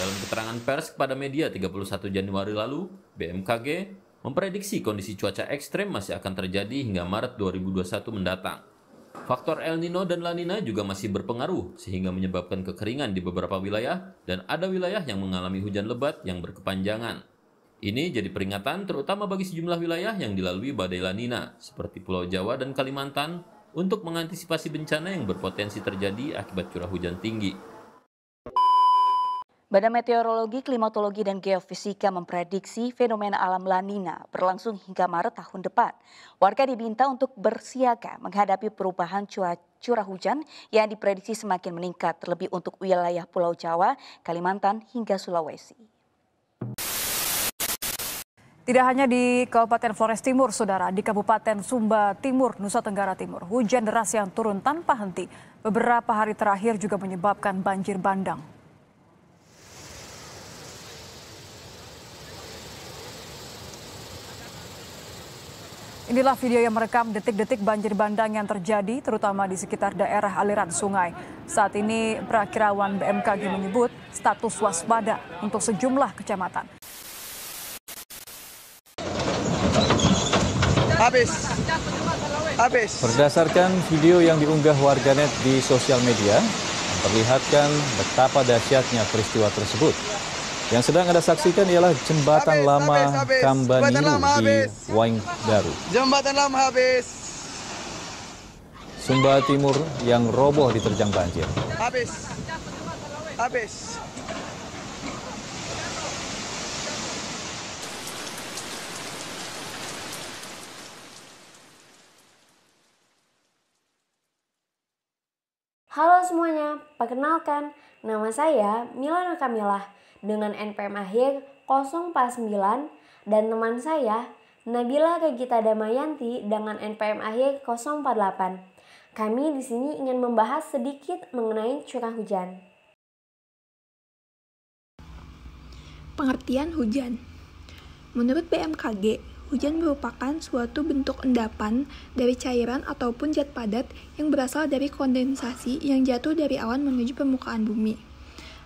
Dalam keterangan pers kepada media 31 Januari lalu, BMKG memprediksi kondisi cuaca ekstrem masih akan terjadi hingga Maret 2021 mendatang. Faktor El Nino dan La Nina juga masih berpengaruh sehingga menyebabkan kekeringan di beberapa wilayah dan ada wilayah yang mengalami hujan lebat yang berkepanjangan. Ini jadi peringatan terutama bagi sejumlah wilayah yang dilalui badai La Nina seperti Pulau Jawa dan Kalimantan untuk mengantisipasi bencana yang berpotensi terjadi akibat curah hujan tinggi. Badan Meteorologi, Klimatologi, dan Geofisika memprediksi fenomena alam La Nina berlangsung hingga Maret tahun depan. Warga diminta untuk bersiaga menghadapi perubahan curah hujan yang diprediksi semakin meningkat, terlebih untuk wilayah Pulau Jawa, Kalimantan, hingga Sulawesi. Tidak hanya di Kabupaten Flores Timur, Saudara, di Kabupaten Sumba Timur, Nusa Tenggara Timur, hujan deras yang turun tanpa henti beberapa hari terakhir juga menyebabkan banjir bandang. Inilah video yang merekam detik-detik banjir bandang yang terjadi terutama di sekitar daerah aliran sungai. Saat ini Prakirawan BMKG menyebut status waspada untuk sejumlah kecamatan. Habis. Berdasarkan video yang diunggah warganet di sosial media, memperlihatkan betapa dahsyatnya peristiwa tersebut. Yang sedang Anda saksikan ialah jembatan lama Kambanilu di Waingdaru. Jembatan lama habis. Sumba Timur yang roboh diterjang banjir. Habis. Halo semuanya, perkenalkan, nama saya Milana Kamilah dengan NPM akhir 049 dan teman saya Nabila Regita Damayanti dengan NPM akhir 048. Kami di sini ingin membahas sedikit mengenai curah hujan. Pengertian hujan. Menurut BMKG, hujan merupakan suatu bentuk endapan dari cairan ataupun zat padat yang berasal dari kondensasi yang jatuh dari awan menuju permukaan bumi.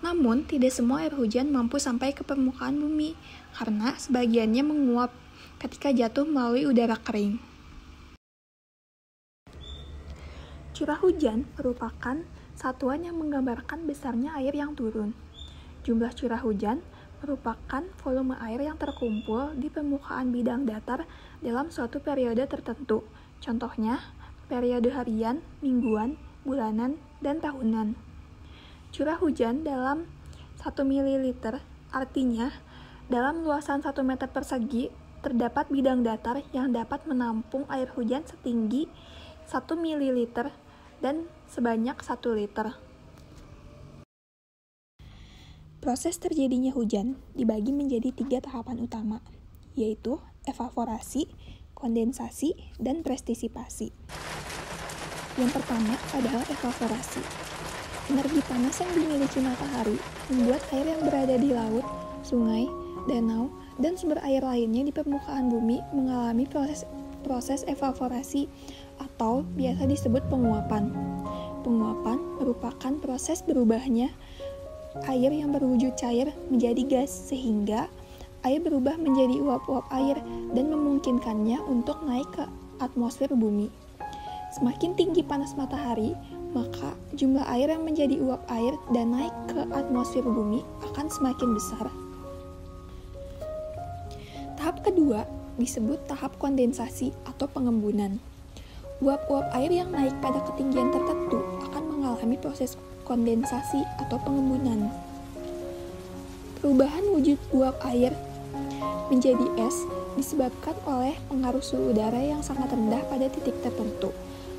Namun, tidak semua air hujan mampu sampai ke permukaan bumi, karena sebagiannya menguap ketika jatuh melalui udara kering. Curah hujan merupakan satuan yang menggambarkan besarnya air yang turun. Jumlah curah hujan merupakan volume air yang terkumpul di permukaan bidang datar dalam suatu periode tertentu. Contohnya, periode harian, mingguan, bulanan, dan tahunan. Curah hujan dalam 1 ml, artinya dalam luasan 1 meter persegi terdapat bidang datar yang dapat menampung air hujan setinggi 1 ml dan sebanyak 1 liter. Proses terjadinya hujan dibagi menjadi 3 tahapan utama, yaitu evaporasi, kondensasi, dan prestisipasi. Yang pertama adalah evaporasi. Energi panas yang dimiliki matahari membuat air yang berada di laut, sungai, danau, dan sumber air lainnya di permukaan bumi mengalami proses evaporasi atau biasa disebut penguapan. Penguapan merupakan proses berubahnya air yang berwujud cair menjadi gas sehingga air berubah menjadi uap-uap air dan memungkinkannya untuk naik ke atmosfer bumi. Semakin tinggi panas matahari, maka jumlah air yang menjadi uap air dan naik ke atmosfer bumi akan semakin besar. Tahap kedua disebut tahap kondensasi atau pengembunan. Uap-uap air yang naik pada ketinggian tertentu akan mengalami proses kondensasi atau pengembunan. Perubahan wujud uap air menjadi es disebabkan oleh pengaruh suhu udara yang sangat rendah pada titik tertentu.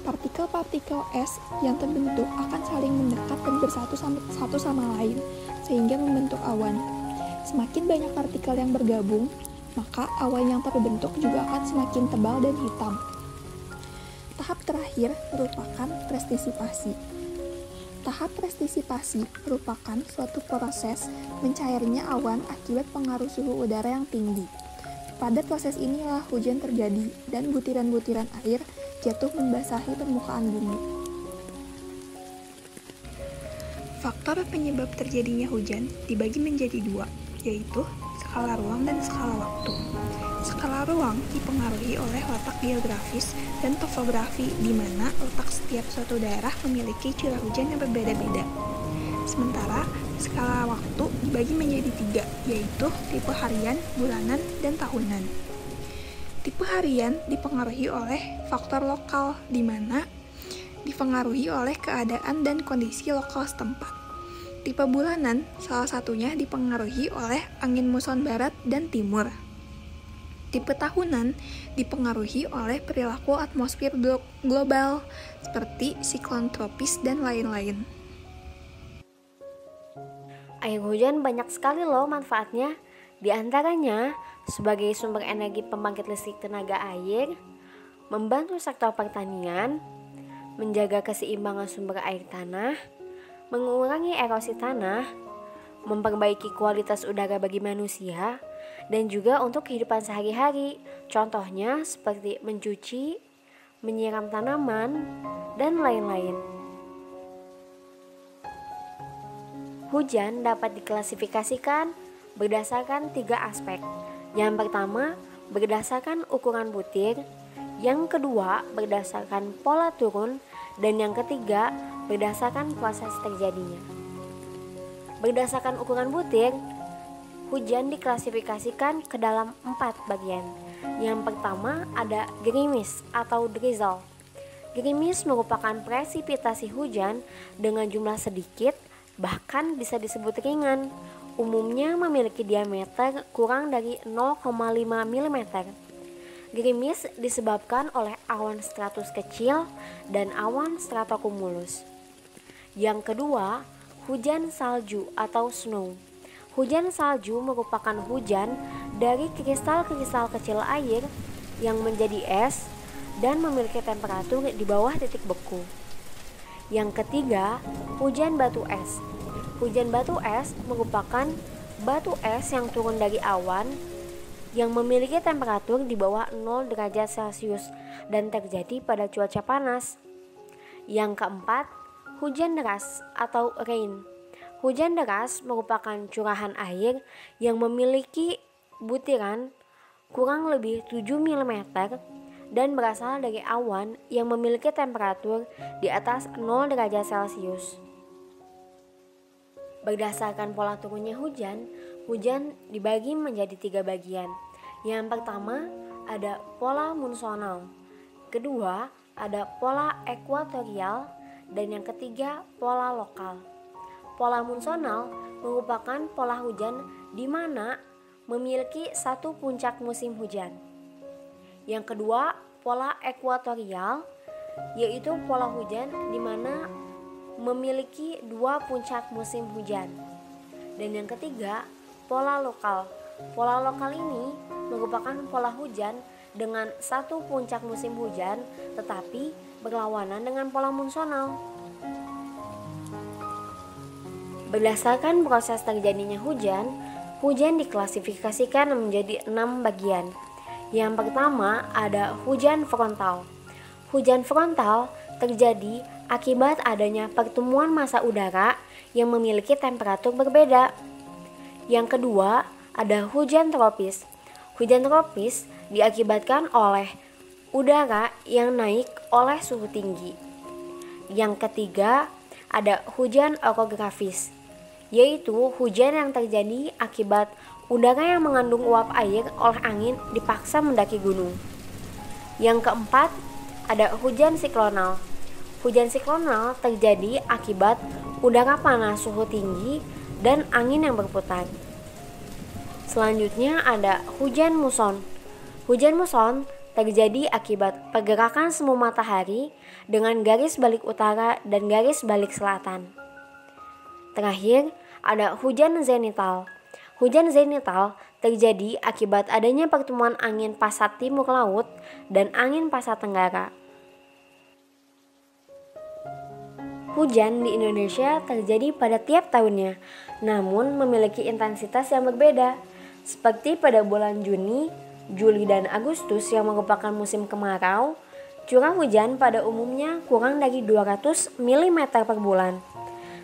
Partikel-partikel es yang terbentuk akan saling mendekat dan bersatu satu sama lain, sehingga membentuk awan. Semakin banyak partikel yang bergabung, maka awan yang terbentuk juga akan semakin tebal dan hitam. Tahap terakhir merupakan prestisipasi. Tahap prestisipasi merupakan suatu proses mencairnya awan akibat pengaruh suhu udara yang tinggi. Pada proses inilah hujan terjadi dan butiran-butiran air jatuh membasahi permukaan bumi. Faktor penyebab terjadinya hujan dibagi menjadi dua, yaitu skala ruang dan skala waktu. Skala ruang dipengaruhi oleh letak geografis dan topografi di mana letak setiap suatu daerah memiliki curah hujan yang berbeda-beda. Sementara skala waktu dibagi menjadi tiga, yaitu tipe harian, bulanan, dan tahunan. Tipe harian dipengaruhi oleh faktor lokal di mana dipengaruhi oleh keadaan dan kondisi lokal setempat. Tipe bulanan salah satunya dipengaruhi oleh angin muson barat dan timur. Tipe tahunan dipengaruhi oleh perilaku atmosfer global seperti siklon tropis dan lain-lain. Air hujan banyak sekali loh manfaatnya. Di antaranya sebagai sumber energi pembangkit listrik tenaga air, membantu sektor pertanian, menjaga keseimbangan sumber air tanah, mengurangi erosi tanah, memperbaiki kualitas udara bagi manusia, dan juga untuk kehidupan sehari-hari. Contohnya seperti mencuci, menyiram tanaman, dan lain-lain. Hujan dapat diklasifikasikan berdasarkan 3 aspek. Yang pertama, berdasarkan ukuran butir. Yang kedua, berdasarkan pola turun. Dan yang ketiga, berdasarkan proses terjadinya. Berdasarkan ukuran butir, hujan diklasifikasikan ke dalam 4 bagian. Yang pertama ada gerimis atau drizzle. Gerimis merupakan presipitasi hujan dengan jumlah sedikit, bahkan bisa disebut ringan. Umumnya memiliki diameter kurang dari 0,5 mm. Gerimis disebabkan oleh awan stratus kecil dan awan stratocumulus. Yang kedua, hujan salju atau snow. Hujan salju merupakan hujan dari kristal-kristal kecil air yang menjadi es dan memiliki temperatur di bawah titik beku. Yang ketiga, hujan batu es. Hujan batu es merupakan batu es yang turun dari awan yang memiliki temperatur di bawah 0 derajat Celcius dan terjadi pada cuaca panas. Yang keempat, hujan deras atau rain. Hujan deras merupakan curahan air yang memiliki butiran kurang lebih 7 mm dan berasal dari awan yang memiliki temperatur di atas 0 derajat Celcius. Berdasarkan pola turunnya hujan, hujan dibagi menjadi 3 bagian. Yang pertama ada pola munsonal, kedua ada pola ekuatorial, dan yang ketiga pola lokal. Pola munsonal merupakan pola hujan di mana memiliki satu puncak musim hujan. Yang kedua pola ekuatorial, yaitu pola hujan di mana memiliki 2 puncak musim hujan. Dan yang ketiga pola lokal. Pola lokal ini merupakan pola hujan dengan satu puncak musim hujan tetapi berlawanan dengan pola munsonal. Berdasarkan proses terjadinya hujan, hujan diklasifikasikan menjadi 6 bagian. Yang pertama ada hujan frontal. Hujan frontal terjadi akibat adanya pertemuan massa udara yang memiliki temperatur berbeda. Yang kedua ada hujan tropis. Hujan tropis diakibatkan oleh udara yang naik oleh suhu tinggi. Yang ketiga ada hujan orografis, yaitu hujan yang terjadi akibat udara yang mengandung uap air oleh angin dipaksa mendaki gunung. Yang keempat ada hujan siklonal. Hujan siklonal terjadi akibat udara panas suhu tinggi dan angin yang berputar. Selanjutnya ada hujan muson. Hujan muson terjadi akibat pergerakan semu matahari dengan garis balik utara dan garis balik selatan. Terakhir, ada hujan zenital. Hujan zenital terjadi akibat adanya pertemuan angin pasat timur laut dan angin pasat tenggara. Hujan di Indonesia terjadi pada tiap tahunnya, namun memiliki intensitas yang berbeda. Seperti pada bulan Juni, Juli, dan Agustus yang merupakan musim kemarau, curah hujan pada umumnya kurang dari 200 mm per bulan.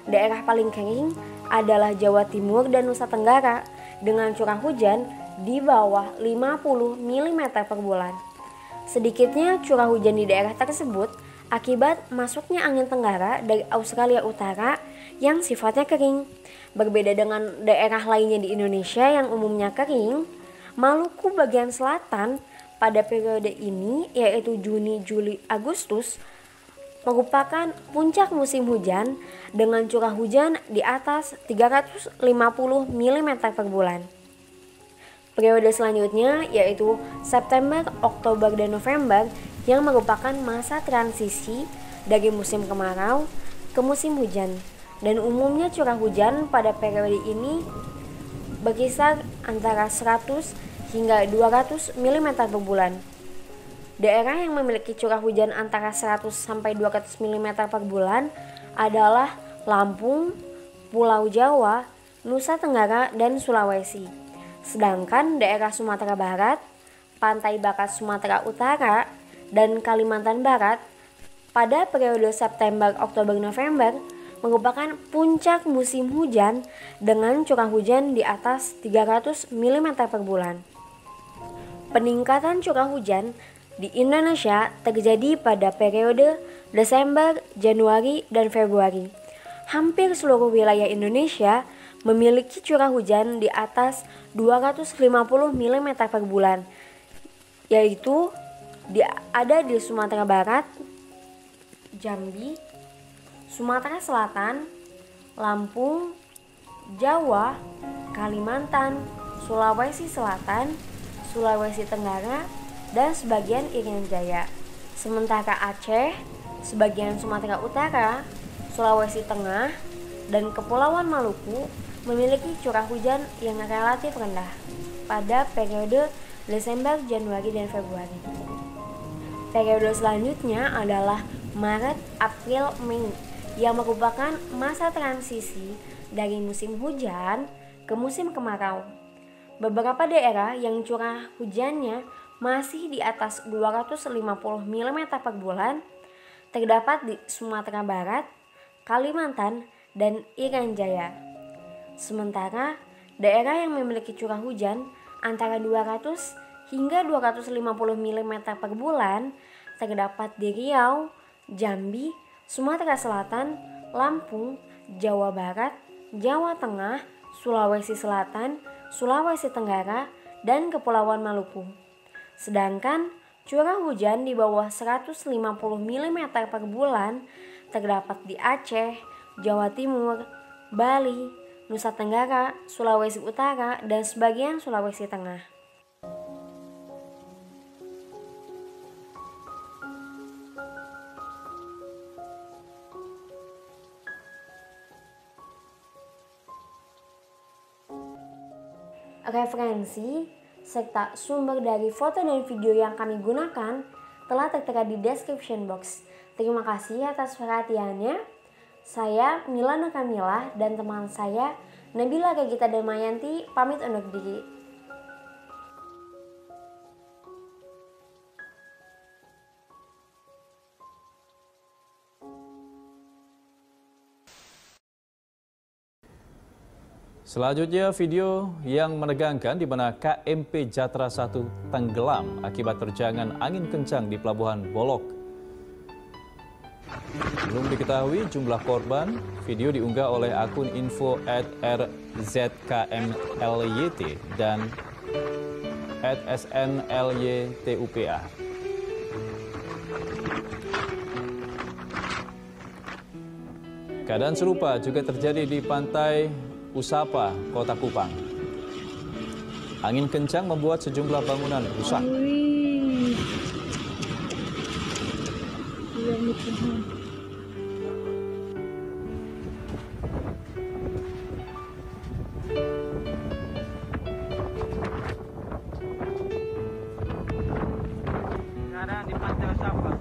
daerah paling kering adalah Jawa Timur dan Nusa Tenggara dengan curah hujan di bawah 50 mm per bulan. Sedikitnya curah hujan di daerah tersebut akibat masuknya angin tenggara dari Australia Utara yang sifatnya kering. Berbeda dengan daerah lainnya di Indonesia yang umumnya kering, Maluku bagian selatan pada periode ini yaitu Juni, Juli, Agustus merupakan puncak musim hujan dengan curah hujan di atas 350 mm per bulan. Periode selanjutnya yaitu September, Oktober, dan November yang merupakan masa transisi dari musim kemarau ke musim hujan. Dan umumnya curah hujan pada periode ini berkisar antara 100 hingga 200 mm per bulan. Daerah yang memiliki curah hujan antara 100 sampai 200 mm per bulan adalah Lampung, Pulau Jawa, Nusa Tenggara, dan Sulawesi. Sedangkan daerah Sumatera Barat, Pantai Barat Sumatera Utara, dan Kalimantan Barat pada periode September, Oktober, November merupakan puncak musim hujan dengan curah hujan di atas 300 mm per bulan. Peningkatan curah hujan di Indonesia terjadi pada periode Desember, Januari, dan Februari. Hampir seluruh wilayah Indonesia memiliki curah hujan di atas 250 mm per bulan, yaitu ada di Sumatera Barat, Jambi, Sumatera Selatan, Lampung, Jawa, Kalimantan, Sulawesi Selatan, Sulawesi Tenggara, dan sebagian Irian Jaya. Sementara Aceh, sebagian Sumatera Utara, Sulawesi Tengah, dan Kepulauan Maluku memiliki curah hujan yang relatif rendah pada periode Desember, Januari, dan Februari. Periode selanjutnya adalah Maret, April, Mei yang merupakan masa transisi dari musim hujan ke musim kemarau. Beberapa daerah yang curah hujannya masih di atas 250 mm per bulan terdapat di Sumatera Barat, Kalimantan, dan Irian Jaya. Sementara daerah yang memiliki curah hujan antara 200 hingga 250 mm per bulan terdapat di Riau, Jambi, Sumatera Selatan, Lampung, Jawa Barat, Jawa Tengah, Sulawesi Selatan, Sulawesi Tenggara, dan Kepulauan Maluku. Sedangkan curah hujan di bawah 150 mm per bulan terdapat di Aceh, Jawa Timur, Bali, Nusa Tenggara, Sulawesi Utara, dan sebagian Sulawesi Tengah. Referensi serta sumber dari foto dan video yang kami gunakan telah tertera di description box. Terima kasih atas perhatiannya. Saya Milana Kamila dan teman saya Nabila Regita Damayanti pamit undur diri. Selanjutnya video yang menegangkan di mana KMP Jatra 1 tenggelam akibat terjangan angin kencang di Pelabuhan Bolok. Belum diketahui jumlah korban, video diunggah oleh akun info @rzkmlyt dan @snlytupa. Keadaan serupa juga terjadi di pantai Usapa, Kota Kupang. Angin kencang membuat sejumlah bangunan rusak. Sekarang di pantai Usapa.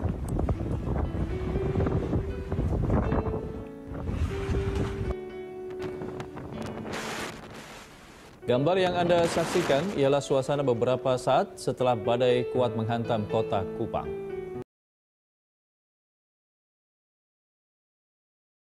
Gambar yang Anda saksikan ialah suasana beberapa saat setelah badai kuat menghantam Kota Kupang.